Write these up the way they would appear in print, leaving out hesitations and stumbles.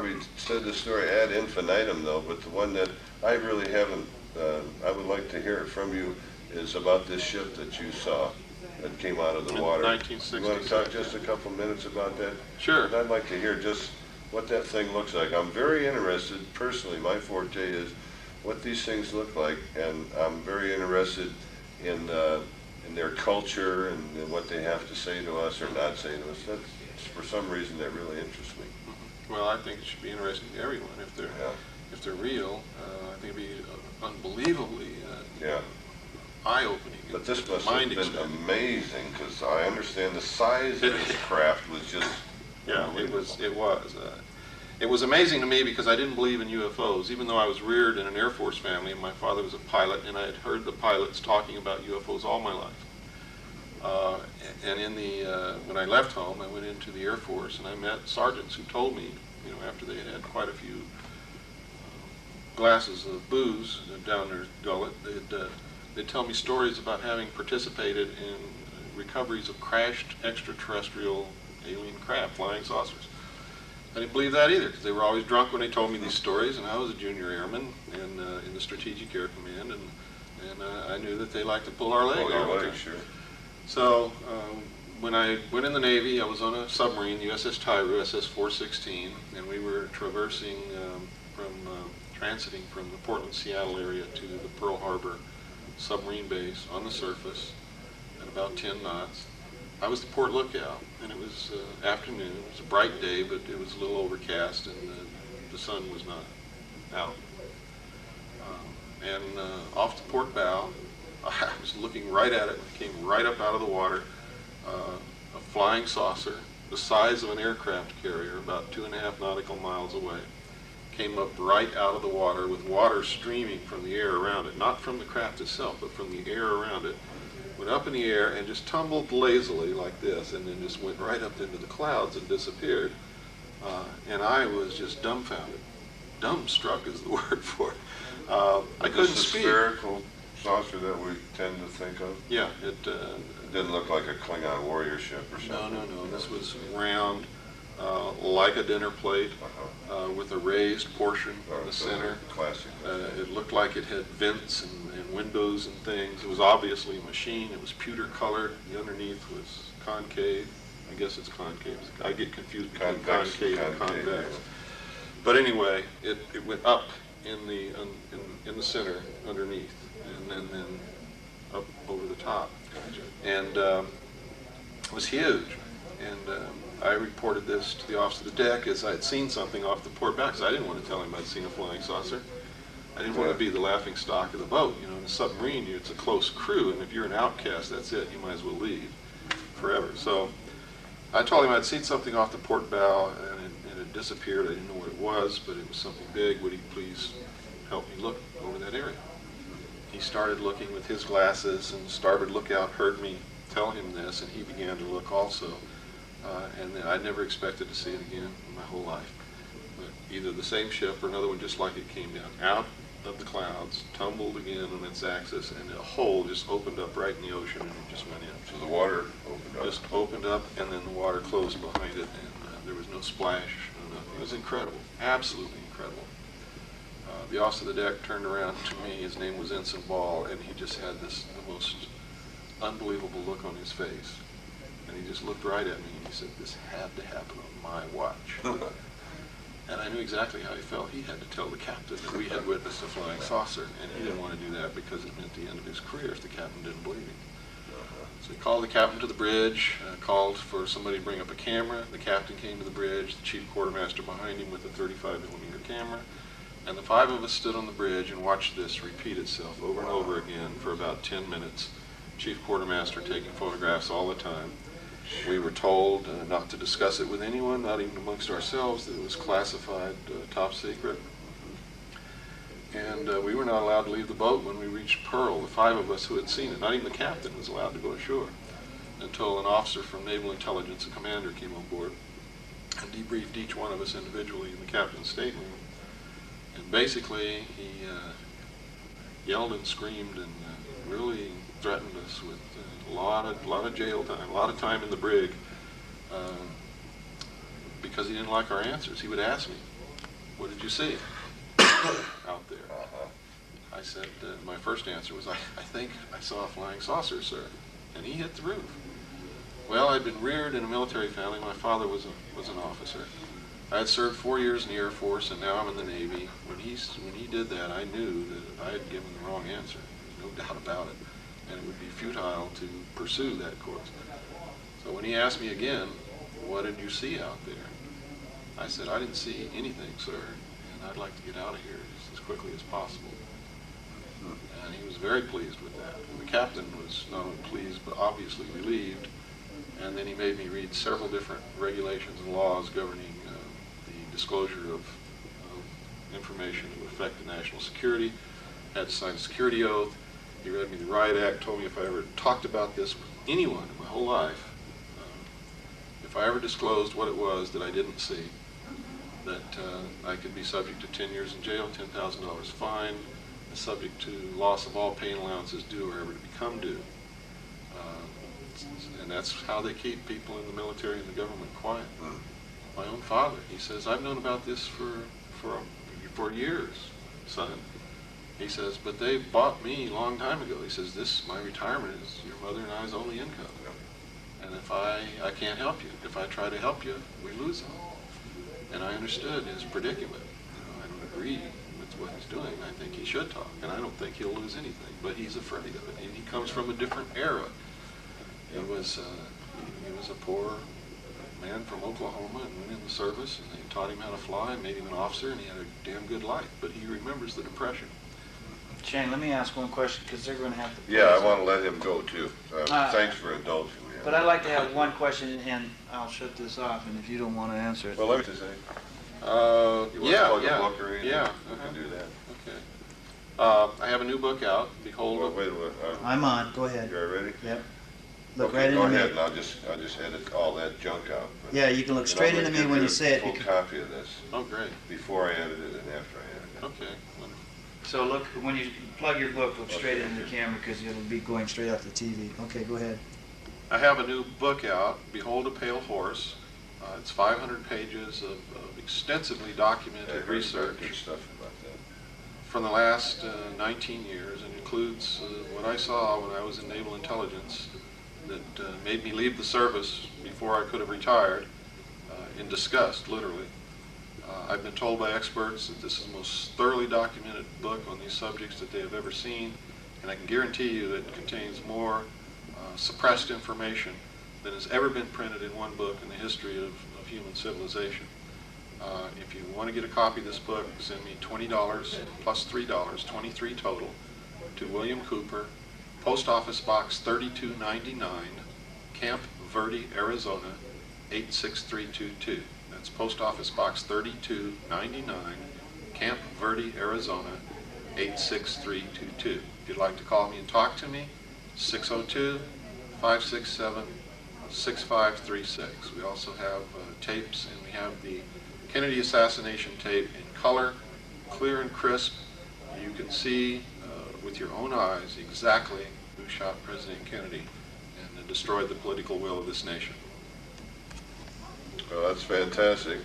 probably said the story ad infinitum though, but the one that I really haven't, I would like to hear it from you, is about this ship that you saw that came out of the water. 1966. You want to talk just a couple minutes about that? Sure. And I'd like to hear just what that thing looks like. I'm very interested, personally, my forte is what these things look like, and I'm very interested in their culture and what they have to say to us or not say to us. That's, for some reason, that really interests me. Well, I think it should be interesting to everyone if they're real. I think it'd be unbelievably eye-opening. But this must have been amazing, because I understand the size of this craft was just It was amazing to me because I didn't believe in UFOs, even though I was reared in an Air Force family and my father was a pilot, and I had heard the pilots talking about UFOs all my life. And when I left home, I went into the Air Force and I met sergeants who told me, after they had had quite a few glasses of booze down their gullet, they'd tell me stories about having participated in recoveries of crashed extraterrestrial alien craft, flying saucers. I didn't believe that either, because they were always drunk when they told me these stories, and I was a junior airman in the Strategic Air Command, and I knew that they liked to pull our leg all the time. Sure. So when I went in the Navy, I was on a submarine, USS Tyru, SS-416, and we were transiting from the Portland, Seattle area to the Pearl Harbor submarine base on the surface at about 10 knots. I was the port lookout, and it was afternoon. It was a bright day, but it was a little overcast, and the sun was not out. And off the port bow, I was looking right at it. It came right up out of the water. A flying saucer, the size of an aircraft carrier, about 2.5 nautical miles away, came up right out of the water with water streaming from the air around it, not from the craft itself, but from the air around it. Went up in the air and just tumbled lazily like this, and then just went right up into the clouds and disappeared. And I was just dumbfounded. Dumbstruck is the word for it. I couldn't speak. The spherical saucer that we tend to think of? Yeah, it didn't look like a Klingon warrior ship or something. No. This was round, like a dinner plate, with a raised portion in the center. Classic. It looked like it had vents and windows and things. It was obviously a machine. It was pewter colored. The underneath was concave. I guess it's concave. I get confused between concave and convex. Yeah. But anyway, it went up in the center underneath, and then up over the top, and it was huge. And I reported this to the officer of the deck as I had seen something off the port bow, because I didn't want to tell him I'd seen a flying saucer. I didn't want to be the laughing stock of the boat. In a submarine, it's a close crew, and if you're an outcast, that's it. You might as well leave forever. So I told him I'd seen something off the port bow, and it had disappeared. I didn't know what it was, but it was something big. Would he please help me look over that area? He started looking with his glasses, and starboard lookout heard me tell him this, and he began to look also. And I never expected to see it again in my whole life. But either the same ship or another one just like it came down out of the clouds, tumbled again on its axis, and a hole just opened up right in the ocean, and it just went in. So the water opened up? Just opened up, and then the water closed behind it, and there was no splash. It was incredible, absolutely incredible. The officer of the deck turned around to me. His name was Ensign Ball, and he just had the most unbelievable look on his face. And he just looked right at me, and he said, "This had to happen on my watch." And I knew exactly how he felt. He had to tell the captain that we had witnessed a flying saucer, and he didn't want to do that because it meant the end of his career if the captain didn't believe him. So he called the captain to the bridge, called for somebody to bring up a camera. The captain came to the bridge, the chief quartermaster behind him with a 35mm camera, and the 5 of us stood on the bridge and watched this repeat itself over and over again for about 10 minutes. Chief quartermaster taking photographs all the time. We were told not to discuss it with anyone, not even amongst ourselves, that it was classified, top secret. And we were not allowed to leave the boat when we reached Pearl, the 5 of us who had seen it. Not even the captain was allowed to go ashore until an officer from Naval Intelligence, a commander, came on board and debriefed each one of us individually in the captain's stateroom. And basically, he yelled and screamed and really threatened us with a lot of jail time, a lot of time in the brig, because he didn't like our answers. He would ask me, what did you see out there? I said, my first answer was, I think I saw a flying saucer, sir. And he hit the roof. Well, I'd been reared in a military family. My father was an officer. I had served 4 years in the Air Force, and now I'm in the Navy. When he did that, I knew that I had given the wrong answer. There's no doubt about it. And it would be futile to pursue that course. So when he asked me again, what did you see out there? I said, I didn't see anything, sir, and I'd like to get out of here as quickly as possible. And he was very pleased with that. And the captain was not only pleased, but obviously relieved. And then he made me read several different regulations and laws governing the disclosure of information that would affect the national security. Had to sign a security oath. He read me the Riot Act, told me if I ever talked about this with anyone in my whole life, if I ever disclosed what it was that I didn't see, that I could be subject to 10 years in jail, $10,000 fine, subject to loss of all pay and allowances due or ever to become due. And that's how they keep people in the military and the government quiet. My own father, he says, I've known about this for years, son. He says, but they bought me a long time ago. He says, my retirement is your mother and I's only income. And if I can't help you. If I try to help you, we lose it. And I understood his predicament. I don't agree with what he's doing. I think he should talk, and I don't think he'll lose anything. But he's afraid of it, and he comes from a different era. He was a poor man from Oklahoma and went in the service, and they taught him how to fly, and made him an officer, and he had a damn good life. But he remembers the Depression. Shane, let me ask one question, because they're going to have to... Yeah, I want to let him go, too. Thanks for indulging me. But I'd like to have one question, and I'll shut this off, and if you don't want to answer it... Well, let me just say... You want to plug a book or anything? Yeah. I can do that. Okay. I have a new book out, Behold... Well, wait a minute. I'm on. Go ahead. You ready? Yep. Look Okay, right go into ahead, me. and I'll just edit all that junk out. But, Yeah, you can look straight into me when you say it. Full copy of this. Oh, great. Before I edit it and after I edit it. Okay. Wonderful. So look, when you plug your book, look straight into the camera, because it'll be going straight off the TV. Okay, go ahead. I have a new book out, Behold a Pale Horse. It's 500 pages of extensively documented research Good stuff about that. from the last 19 years, and includes what I saw when I was in Naval Intelligence that made me leave the service before I could have retired in disgust, literally. I've been told by experts that this is the most thoroughly documented book on these subjects that they have ever seen, and I can guarantee you it contains more suppressed information than has ever been printed in one book in the history of human civilization. If you want to get a copy of this book, send me $20 plus $3, $23 total, to William Cooper, Post Office Box 3299, Camp Verde, Arizona 86322. That's Post Office Box 3299, Camp Verde, Arizona 86322. If you'd like to call me and talk to me, 602-567-6536. We also have tapes, and we have the Kennedy assassination tape in color, clear and crisp. You can see with your own eyes exactly who shot President Kennedy and destroyed the political will of this nation. Well, that's fantastic.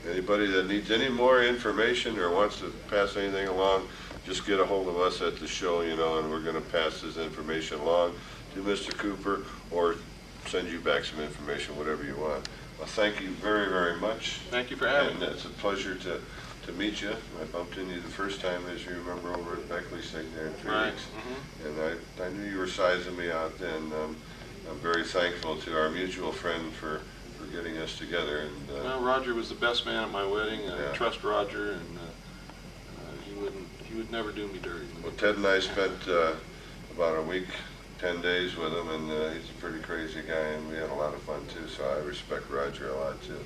Anybody that needs any more information or wants to pass anything along, just get a hold of us at the show, and we're going to pass this information along to Mr. Cooper, or send you back some information, whatever you want. Well, thank you very, very much. Thank you for having me. And it's a pleasure to meet you. I bumped into you the first time, as you remember, over at Beckley's thing there in 3 weeks. And I knew you were sizing me out then. I'm very thankful to our mutual friend for getting us together. And well, Roger was the best man at my wedding. I trust Roger, and he would never do me dirty. Well, Ted and I spent about a week, 10 days with him, and he's a pretty crazy guy, and we had a lot of fun too. So I respect Roger a lot too.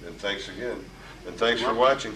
And thanks again. And thanks for watching.